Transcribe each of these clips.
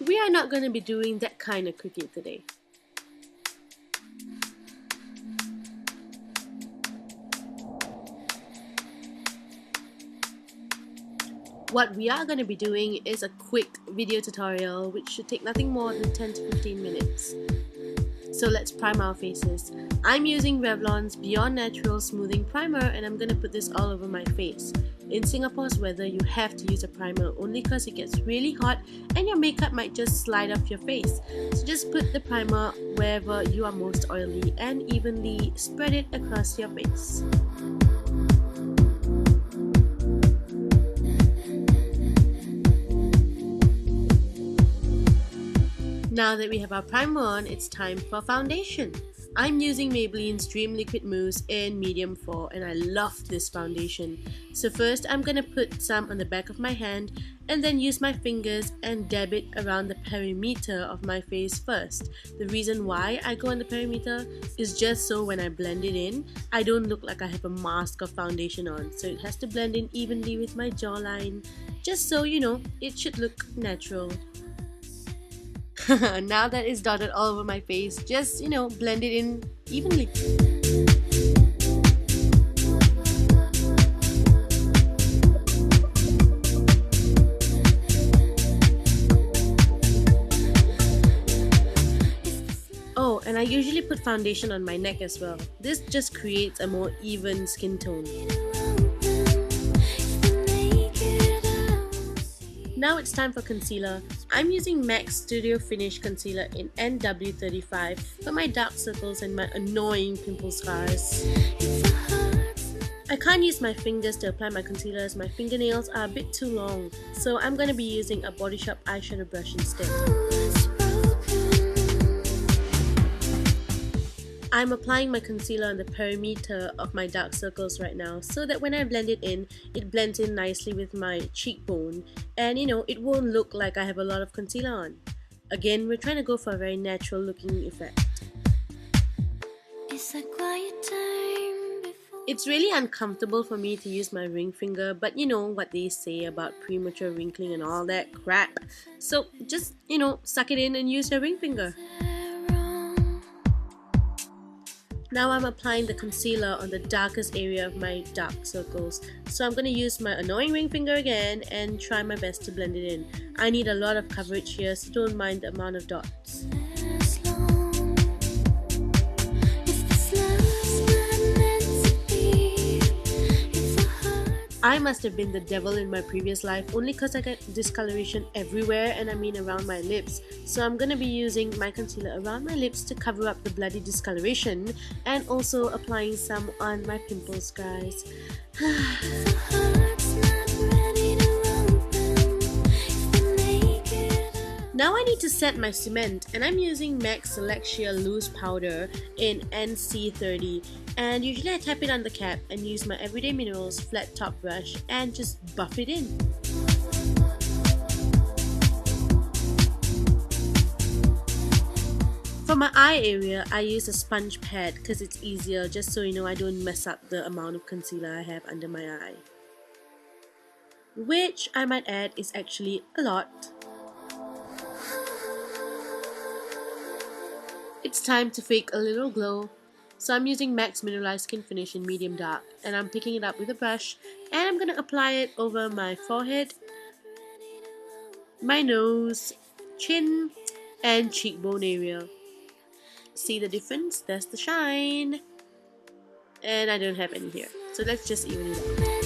we are not going to be doing that kind of quickie today. What we are going to be doing is a quick video tutorial which should take nothing more than 10 to 15 minutes. So let's prime our faces. I'm using Revlon's Beyond Natural Smoothing Primer and I'm going to put this all over my face. In Singapore's weather, you have to use a primer only because it gets really hot and your makeup might just slide off your face. So just put the primer wherever you are most oily and evenly spread it across your face. Now that we have our primer on, it's time for foundation. I'm using Maybelline's Dream Liquid Mousse in medium 4 and I love this foundation. So first I'm gonna put some on the back of my hand and then use my fingers and dab it around the perimeter of my face first. The reason why I go on the perimeter is just so when I blend it in, I don't look like I have a mask of foundation on. So it has to blend in evenly with my jawline, just so you know, it should look natural. Now that it's dotted all over my face, just, you know, blend it in evenly. Oh, and I usually put foundation on my neck as well. This just creates a more even skin tone. Now it's time for concealer. I'm using M.A.C Studio Finish Concealer in NW35 for my dark circles and my annoying pimple scars. I can't use my fingers to apply my concealer as my fingernails are a bit too long, so I'm going to be using a Body Shop eyeshadow brush instead. I'm applying my concealer on the perimeter of my dark circles right now so that when I blend it in, it blends in nicely with my cheekbone and you know, it won't look like I have a lot of concealer on. Again, we're trying to go for a very natural looking effect. It's really uncomfortable for me to use my ring finger, but you know what they say about premature wrinkling and all that crap. So just, you know, suck it in and use your ring finger. Now I'm applying the concealer on the darkest area of my dark circles. So I'm going to use my annoying ring finger again and try my best to blend it in. I need a lot of coverage here, so don't mind the amount of dots. I must have been the devil in my previous life only because I get discoloration everywhere, and I mean around my lips. So I'm going to be using my concealer around my lips to cover up the bloody discoloration and also applying some on my pimple scars. Now I need to set my cement and I'm using M.A.C Select Sheer Loose Powder in NC30, and usually I tap it on the cap and use my Everyday Minerals flat top brush and just buff it in. For my eye area, I use a sponge pad because it's easier, just so you know I don't mess up the amount of concealer I have under my eye. Which I might add is actually a lot. It's time to fake a little glow. So I'm using M.A.C Mineralized Skinfinsh in medium dark and I'm picking it up with a brush and I'm going to apply it over my forehead, my nose, chin and cheekbone area. See the difference? That's the shine. And I don't have any here. So let's just even it out.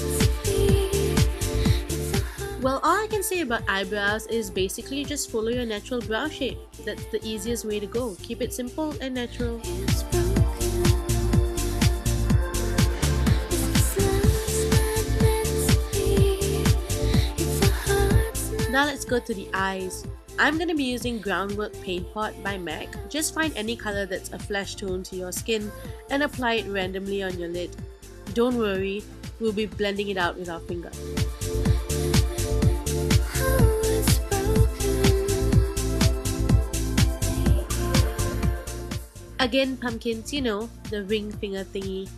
Well, all I can say about eyebrows is basically just follow your natural brow shape. That's the easiest way to go. Keep it simple and natural. Now let's go to the eyes. I'm going to be using Groundwork Paintpot by M.A.C. Just find any color that's a flesh tone to your skin and apply it randomly on your lid. Don't worry, we'll be blending it out with our finger. Again, pumpkins, you know, the ring finger thingy.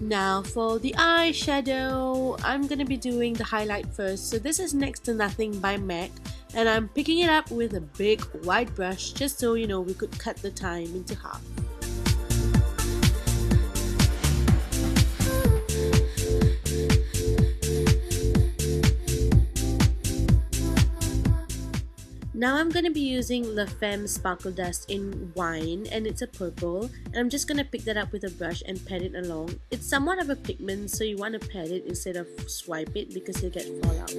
Now for the eyeshadow, I'm gonna be doing the highlight first. So this is Next to Nothing by M.A.C, and I'm picking it up with a big wide brush just so you know we could cut the time into half. Now I'm going to be using the Femme Sparkle Dust in Wine, and it's a purple, and I'm just going to pick that up with a brush and pat it along. It's somewhat of a pigment, so you want to pat it instead of swipe it because you'll get fallout.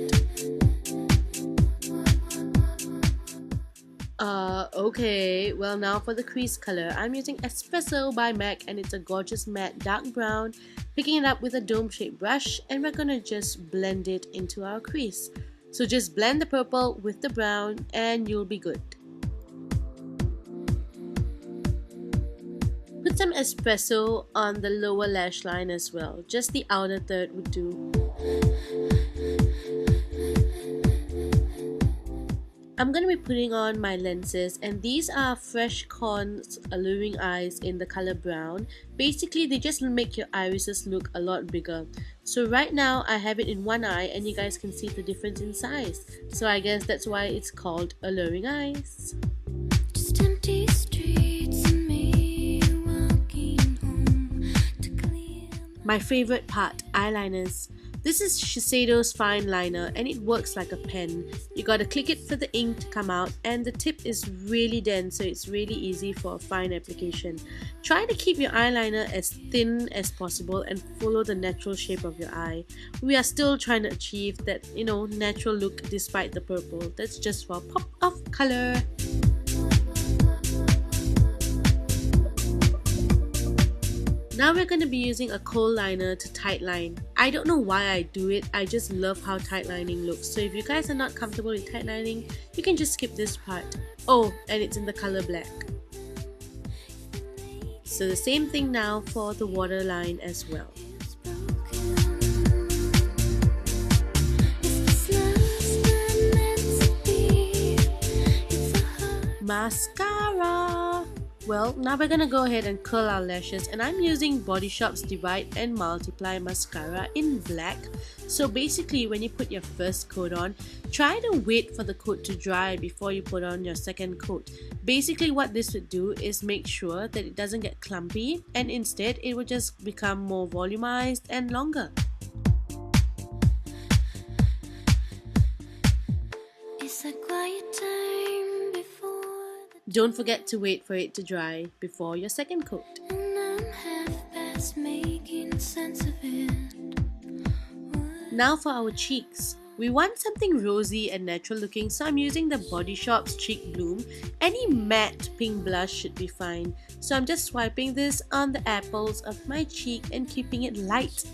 Okay, well now for the crease color, I'm using Espresso by M.A.C, and it's a gorgeous matte dark brown. Picking it up with a dome-shaped brush, and we're going to just blend it into our crease. So just blend the purple with the brown and you'll be good. Put some espresso on the lower lash line as well. Just the outer third would do. I'm going to be putting on my lenses, and these are Fresh Corn's Alluring Eyes in the color brown. Basically, they just make your irises look a lot bigger. So right now, I have it in one eye and you guys can see the difference in size. So I guess that's why it's called Alluring Eyes. Just empty streets and me walking home to clear. My favorite part, eyeliners. This is Shiseido's fine liner, and it works like a pen. You gotta click it for the ink to come out, and the tip is really dense, so it's really easy for a fine application. Try to keep your eyeliner as thin as possible and follow the natural shape of your eye. We are still trying to achieve that, natural look despite the purple. That's just for a pop of color. Now we're going to be using a Kohl liner to tight line. I don't know why I do it, I just love how tight lining looks. So if you guys are not comfortable with tight lining, you can just skip this part. Oh, and it's in the color black. So the same thing now for the waterline as well. Mascara! Well, now we're gonna go ahead and curl our lashes, and I'm using Body Shop's Divide and Multiply Mascara in black. So basically, when you put your first coat on, try to wait for the coat to dry before you put on your second coat. Basically what this would do is make sure that it doesn't get clumpy, and instead it will just become more volumized and longer. It's a quiet time before. Don't forget to wait for it to dry before your second coat. Now for our cheeks. We want something rosy and natural looking, so I'm using the Body Shop's Cheek Bloom. Any matte pink blush should be fine. So I'm just swiping this on the apples of my cheek and keeping it light.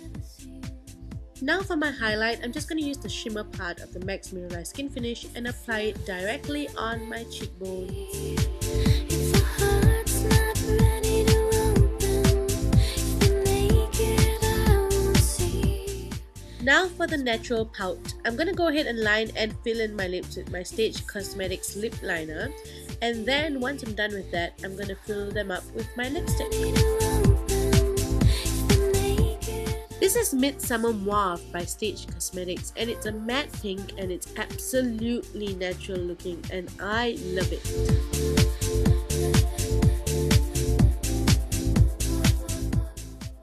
Now for my highlight, I'm just going to use the shimmer part of the M.A.C Mineralized Skinfinsh and apply it directly on my cheekbones. Now for the natural pout. I'm going to go ahead and line and fill in my lips with my Stage Cosmetics lip liner. And then once I'm done with that, I'm going to fill them up with my lipstick. This is Midsummer Mauve by Stage Cosmetics, and it's a matte pink and it's absolutely natural looking and I love it.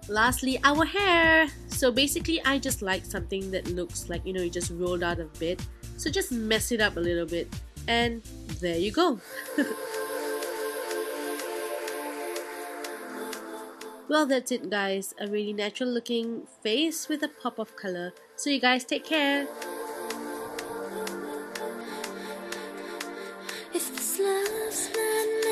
Lastly, our hair. So basically I just like something that looks like, you just rolled out of bed. So just mess it up a little bit and there you go. Well, that's it guys, a really natural looking face with a pop of color. So you guys take care. If this love's not